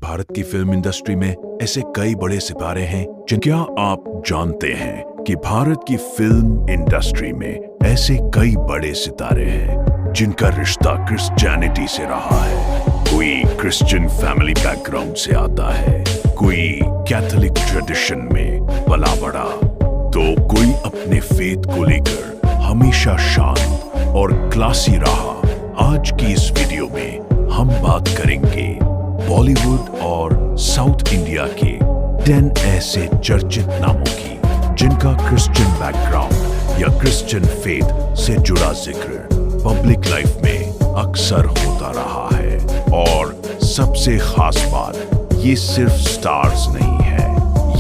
भारत की film industry में ऐसे कई बड़े सितारे हैं क्या आप जानते हैं कि भारत की फिल्म इंडस्ट्री में ऐसे कई बड़े सितारे हैं जिनका रिश्ता क्रिश्चियनिटी से रहा है। कोई क्रिश्चियन फैमिली बैकग्राउंड से आता है, कोई कैथोलिक ट्रेडिशन में पला बड़ा, तो कोई अपने फेथ को लेकर हमेशा शांत और क्लासी रहा। आज की इस वीडियो में हम बात करेंगे बॉलीवुड और साउथ इंडिया के 10 ऐसे चर्चित नामों की जिनका क्रिश्चियन बैकग्राउंड या क्रिश्चियन फेथ से जुड़ा जिक्र पब्लिक लाइफ में अक्सर होता रहा है। और सबसे खास बात, ये सिर्फ स्टार्स नहीं है,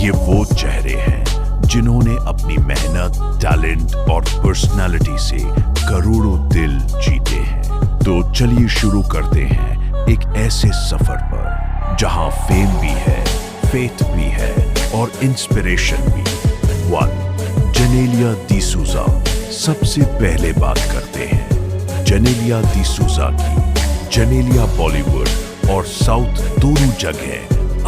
ये वो चेहरे हैं जिन्होंने अपनी मेहनत, टैलेंट और पर्सनालिटी से करोड़ों दिल जीते हैं। तो चलिए शुरू करते हैं एक ऐसे सफर पर जहां फेम भी है, फेथ भी है और इंस्पिरेशन भी। 1. जेनेलिया डिसूजा। सबसे पहले बात करते हैं जेनेलिया डिसूजा की। जेनेलिया बॉलीवुड और साउथ दोनों जगह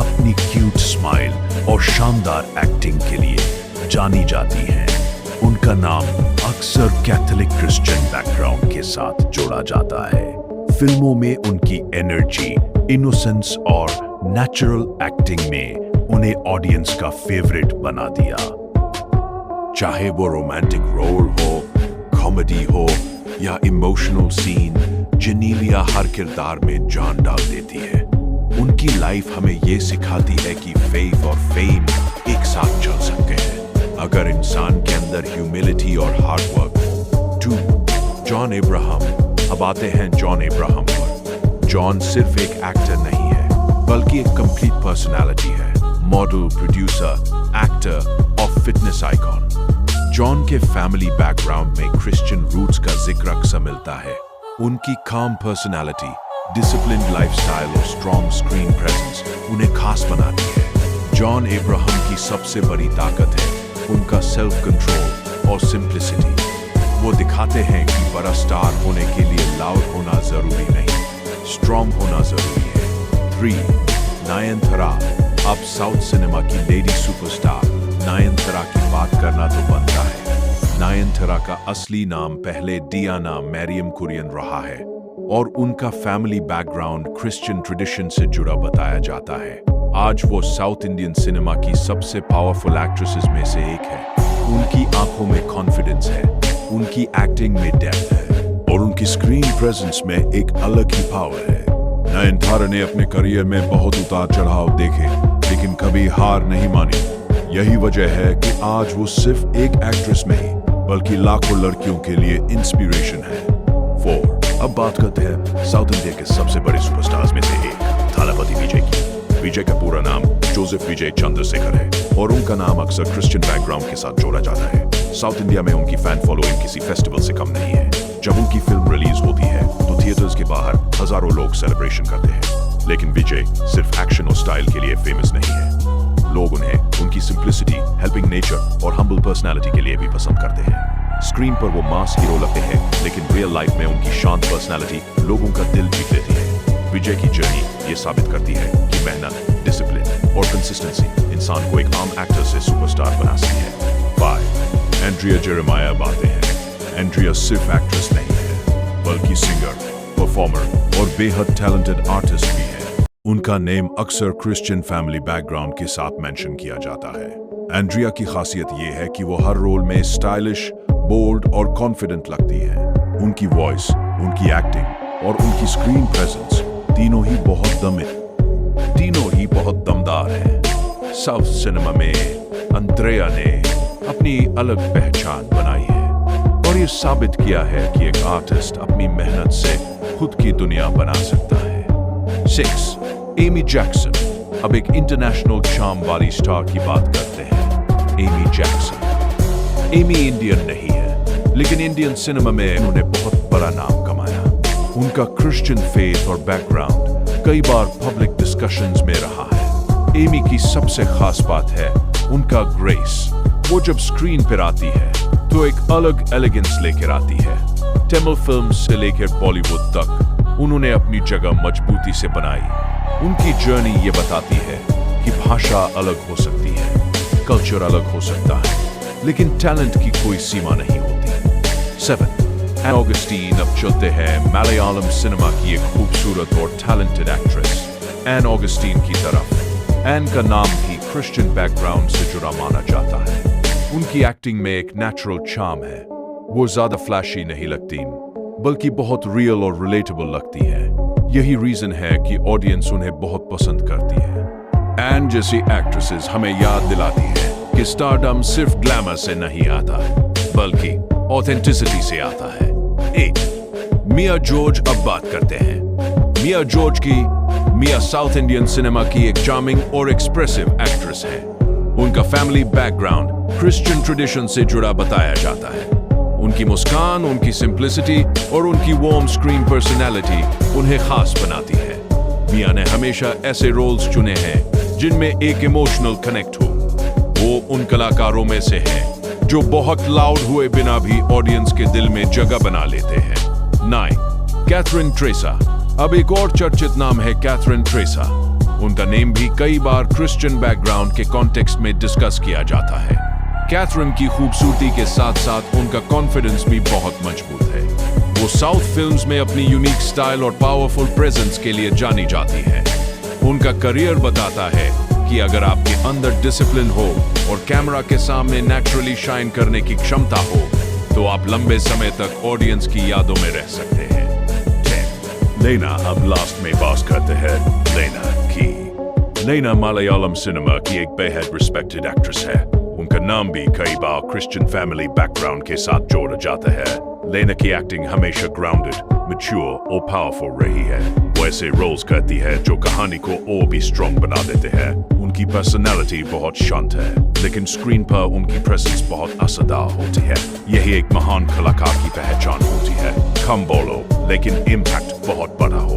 अपनी क्यूट स्माइल और शानदार एक्टिंग के लिए जानी जाती हैं। उनका नाम अक्सर कैथोलिक क्रिश्चियन बैकग्राउंड के साथ जोड़ा जाता है। फिल्मों में उनकी एनर्जी, इनोसेंस और नेचुरल एक्टिंग ने उन्हें ऑडियंस का फेवरेट बना दिया। चाहे वो रोमांटिक रोल हो, कॉमेडी हो या इमोशनल सीन, जेनेलिया हर किरदार में जान डाल देती है। उनकी लाइफ हमें ये सिखाती है कि फेथ और फेम एक साथ चल सकते हैं अगर इंसान के अंदर ह्यूमिलिटी और हार्ड वर्क हो। 2. John Abraham. अब आते हैं जॉन अब्राहम पर। जॉन सिर्फ एक एक्टर नहीं है, बल्कि एक कंप्लीट पर्सनालिटी है। मॉडल, प्रोड्यूसर, एक्टर और फिटनेस आइकॉन। जॉन के फैमिली बैकग्राउंड में क्रिश्चियन रूट्स का जिक्र अक्सर मिलता है। उनकी काम पर्सनालिटी, डिसिप्लिन्ड लाइफस्टाइल और स्ट्रॉन्ग स्क्रीन प्रेजेंस उन्हें खास बनाती है। जॉन अब्राहम की सबसे बड़ी ताकत है उनका सेल्फ कंट्रोल और सिंप्लिसिटी। वो दिखाते हैं कि बड़ा स्टार होने के लिए लाउड होना जरूरी नहीं, स्ट्रॉन्ग होना जरूरी है। 3. नयनतारा। अब साउथ सिनेमा की लेडी सुपरस्टार नयनतारा की बात करना तो बनता है। नयनतारा का असली नाम पहले डियाना मैरियम कुरियन रहा है और उनका फैमिली बैकग्राउंड क्रिश्चियन ट्रेडिशन से जुड़ा बताया जाता है। आज वो साउथ इंडियन सिनेमा की सबसे पावरफुल एक्ट्रेसेस में से एक है। उनकी आंखों में कॉन्फिडेंस है, उनकी एक्टिंग में डेप्थ है और उनकी स्क्रीन प्रेजेंस में एक अलग ही पावर है। नयनतारा ने अपने करियर में बहुत उतार चढ़ाव देखे, लेकिन कभी हार नहीं मानी। यही वजह है कि आज वो सिर्फ एक एक्ट्रेस नहीं, बल्कि लाखों लड़कियों के लिए इंस्पिरेशन है। 4. अब बात करते हैं साउथ इंडिया के सबसे बड़े सुपरस्टार्स में से एक, थालापति विजय की। विजय का पूरा नाम जोसेफ विजय चंद्रशेखर है और उनका नाम अक्सर क्रिश्चियन बैकग्राउंड के साथ जोड़ा जाता है। साउथ इंडिया में उनकी फैन फॉलोइंग किसी फेस्टिवल से कम नहीं है। जब उनकी फिल्म रिलीज होती है तो थिएटर्स के बाहर हजारों लोग सेलिब्रेशन करते हैं। लेकिन विजय सिर्फ एक्शन और स्टाइल के लिए फेमस नहीं है। लोग उन्हें उनकी सिंप्लिसिटी, हेल्पिंग नेचर और हम्बल पर्सनालिटी के लिए भी पसंद करते हैं। स्क्रीन पर वो मास हीरो लगते हैं, लेकिन रियल लाइफ में उनकी शांत पर्सनालिटी लोगों का दिल जीत लेती है। विजय की जर्नी ये साबित करती है कि मेहनत, डिसिप्लिन और कंसिस्टेंसी इंसान को एक आम एक्टर से सुपरस्टार बना सकती है। 5. एंड्रिया जेरेमाया बातें हैं। एंड्रिया सिर्फ एक्ट्रेस नहीं है, बल्कि सिंगर, परफॉर्मर और बेहद टैलेंटेड आर्टिस्ट भी है। उनका नेम अक्सर क्रिश्चियन फैमिली बैकग्राउंड के साथ मेंशन किया जाता है। एंड्रिया की खासियत ये है कि वो हर रोल में स्टाइलिश, बोल्ड और कॉन्फिडेंट लगती है। उनकी वॉइस, उनकी एक्टिंग और उनकी स्क्रीन प्रेजेंस तीनों ही बहुत दमदार है। साउथ सिनेमा में एंड्रिया ने अपनी अलग पहचान बनाई है और ये साबित किया है कि एक आर्टिस्ट अपनी मेहनत से खुद की दुनिया बना सकता है। 6. Amy Jackson. अब एक इंटरनेशनल चार्म वाली स्टार की बात करते हैं, एमी जैक्सन। एमी इंडियन नहीं है, लेकिन इंडियन सिनेमा में उन्होंने बहुत बड़ा नाम कमाया। उनका क्रिश्चियन फेथ और बैकग्राउंड कई बार पब्लिक डिस्कशंस में रहा है। एमी की सबसे खास बात है उनका ग्रेस। वो जब स्क्रीन पर आती है तो एक अलग एलिगेंस लेकर आती है। तमिल फिल्म से लेकर बॉलीवुड तक उन्होंने अपनी जगह मजबूती से बनाई। उनकी जर्नी ये बताती है कि भाषा अलग हो सकती है, कल्चर अलग हो सकता है, लेकिन टैलेंट की कोई सीमा नहीं होती। 7. एन ऑगस्टीन। अब चलते हैं मलयालम सिनेमा की एक खूबसूरत और टैलेंटेड एक्ट्रेस एन ऑगस्टीन की तरफ। एन का नाम भी क्रिश्चियन बैकग्राउंड से जुड़ा माना जाता है। उनकी एक्टिंग में एक नेचुरल चार्म है। वो ज्यादा फ्लैशी नहीं लगती, बल्कि बहुत रियल और रिलेटेबल लगती है। यही रीजन है कि ऑडियंस उन्हें बहुत पसंद करती है। एन जैसी एक्ट्रेसेस हमें याद दिलाती है कि स्टारडम सिर्फ ग्लैमर से नहीं आता, बल्कि ऑथेंटिसिटी से आता है। 8. मिया जॉर्ज। अब बात करते हैं मिया जॉर्ज की। मिया साउथ इंडियन सिनेमा की एक चार्मिंग और एक्सप्रेसिव एक्ट्रेस है। उनका फैमिली बैकग्राउंड क्रिश्चियन ट्रेडिशन से जुड़ा बताया जाता है। उनकी मुस्कान, उनकी सिंप्लिसिटी और उनकी वार्म स्क्रीन पर्सनैलिटी उन्हें खास बनाती है। मिया ने हमेशा ऐसे रोल्स चुने हैं जिनमें एक इमोशनल कनेक्ट हो। वो उन कलाकारों में से हैं जो बहुत लाउड हुए बिना भी ऑडियंस के दिल में जगह बना लेते हैं। 9. कैथरीन ट्रेसा। अब एक और चर्चित नाम है कैथरीन ट्रेसा। उनका नेम भी कई बार क्रिश्चियन बैकग्राउंड के कॉन्टेक्स्ट में डिस्कस किया जाता है। कैथरीन की खूबसूरती के साथ साथ उनका कॉन्फिडेंस भी बहुत मजबूत है। वो साउथ फिल्म्स में अपनी यूनिक स्टाइल और पावरफुल प्रेजेंस के लिए जानी जाती है। उनका करियर बताता है कि अगर आपके अंदर डिसिप्लिन हो और कैमरा के सामने नेचुरली शाइन करने की क्षमता हो, तो आप लंबे समय तक ऑडियंस की यादों में रह सकते हैं। 10. लेना। अब लास्ट में बात करते हैं लेना की। लेना मलयालम सिनेमा की एक बेहद रिस्पेक्टेड एक्ट्रेस है। उनका नाम भी कई बार क्रिश्चियन फैमिली बैकग्राउंड के साथ जोड़ा जाता है। लेना की एक्टिंग हमेशा ग्राउंडेड, मैच्योर और पावरफुल रही है। वो ऐसे रोल्स करती है जो कहानी को और भी स्ट्रॉन्ग बना देते हैं। उनकी पर्सनैलिटी बहुत शांत है, लेकिन स्क्रीन पर उनकी प्रेजेंस बहुत असरदार होती है। यही एक महान कलाकार की पहचान होती है। कम बोलो लेकिन इम्पैक्ट बहुत बड़ा हो।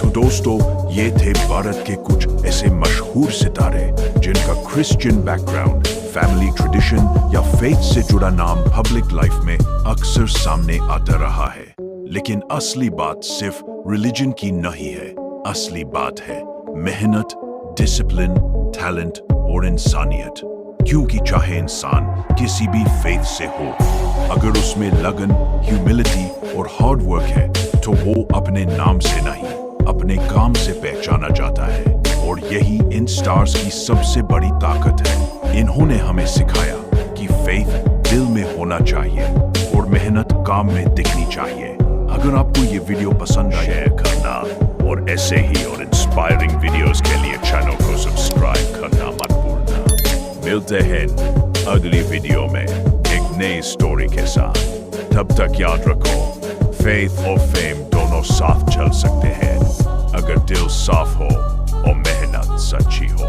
तो दोस्तों, ये थे भारत के कुछ ऐसे मशहूर सितारे जिनका क्रिश्चियन बैकग्राउंड, फैमिली ट्रेडिशन या फेथ से जुड़ा नाम पब्लिक लाइफ में अक्सर सामने आता रहा है। लेकिन असली बात सिर्फ रिलीजन की नहीं है। असली बात है मेहनत, डिसिप्लिन, टैलेंट और इंसानियत। क्योंकि चाहे इंसान किसी भी फेथ से हो, अगर उसमें लगन, ह्यूमिलिटी और हार्ड वर्क है, तो वो अपने नाम से नहीं, अपने काम से पहचाना जाता है। और यही इन स्टार्स की सबसे बड़ी ताकत है। इन्होंने हमें सिखाया कि फेथ दिल में होना चाहिए और मेहनत काम में दिखनी चाहिए। अगर आपको ये वीडियो पसंद आए, शेयर करना और ऐसे ही और इंस्पायरिंग वीडियोस के लिए चैनल को सब्सक्राइब करना मत भूलना। मिलते हैं अगली वीडियो में एक नई स्टोरी के साथ। तब तक याद रखो, फेथ और फेम दोनों साथ चल सकते हैं अगर दिल साफ हो और मेहनत सच्ची हो।